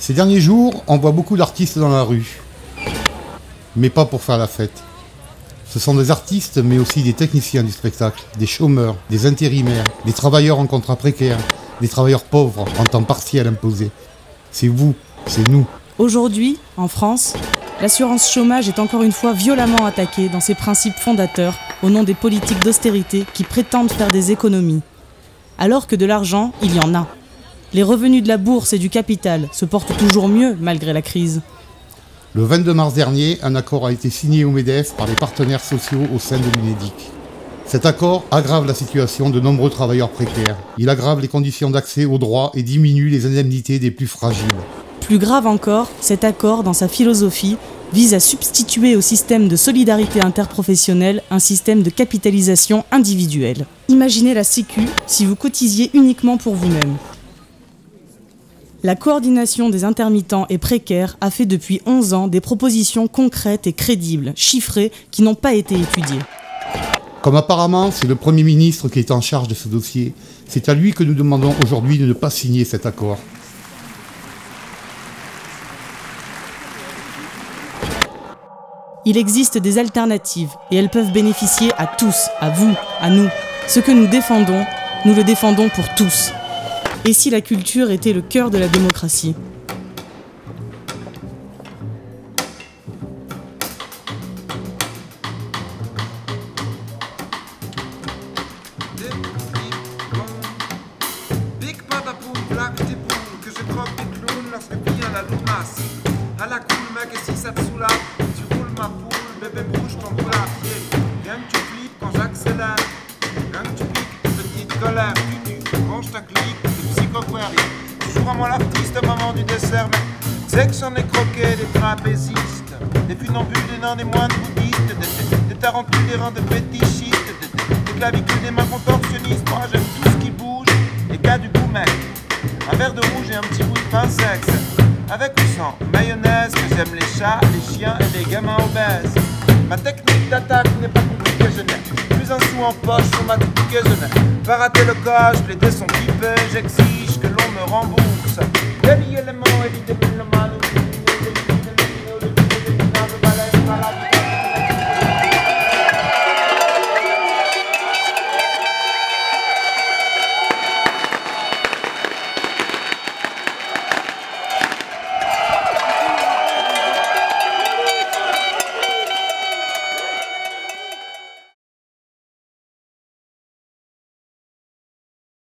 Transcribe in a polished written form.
Ces derniers jours, on voit beaucoup d'artistes dans la rue. Mais pas pour faire la fête. Ce sont des artistes, mais aussi des techniciens du spectacle, des chômeurs, des intérimaires, des travailleurs en contrat précaire, des travailleurs pauvres en temps partiel imposé. C'est vous, c'est nous. Aujourd'hui, en France, l'assurance chômage est encore une fois violemment attaquée dans ses principes fondateurs au nom des politiques d'austérité qui prétendent faire des économies. Alors que de l'argent, il y en a. Les revenus de la bourse et du capital se portent toujours mieux malgré la crise. Le 22 mars dernier, un accord a été signé au MEDEF par les partenaires sociaux au sein de l'UNEDIC. Cet accord aggrave la situation de nombreux travailleurs précaires. Il aggrave les conditions d'accès aux droits et diminue les indemnités des plus fragiles. Plus grave encore, cet accord, dans sa philosophie, vise à substituer au système de solidarité interprofessionnelle un système de capitalisation individuelle. Imaginez la Sécu si vous cotisiez uniquement pour vous-même. La coordination des intermittents et précaires a fait depuis 11 ans des propositions concrètes et crédibles, chiffrées, qui n'ont pas été étudiées. Comme apparemment c'est le Premier ministre qui est en charge de ce dossier, c'est à lui que nous demandons aujourd'hui de ne pas signer cet accord. Il existe des alternatives et elles peuvent bénéficier à tous, à vous, à nous. Ce que nous le défendons pour tous. Et si la culture était le cœur de la démocratie ? Big patapoum, black des poules, que je croque des clowns lorsque vient la limace. À la cool, mec, et si ça te soulage, tu roules ma poule, bébé bouge ton boule à pied. Rien que tu flippes quand j'accélère, rien que tu piques, petite colère, tu ranges ta clique, des psychoqueries. Toujours à moi l'artiste au moment du dessert, mais c'est que j'en ai croqué des trapézistes, des funambules, des nains, des moines bouddhistes, des tarentules, des reins de fétichistes, des clavicules, des mains contorsionnistes. Moi j'aime tout ce qui bouge, et qu'a du goût mec. Un verre de rouge et un petit bout de pain sexe. Avec ou sans mayonnaise, que j'aime les chats, les chiens et les gamins obèses. Ma technique d'attaque n'est pas compliquée, je n'ai plus un sou en poche sur ma tique, je n'ai pas raté le coche, les dés sont pipés, j'exige que l'on me rembourse. Deli élément et l'idée le malou.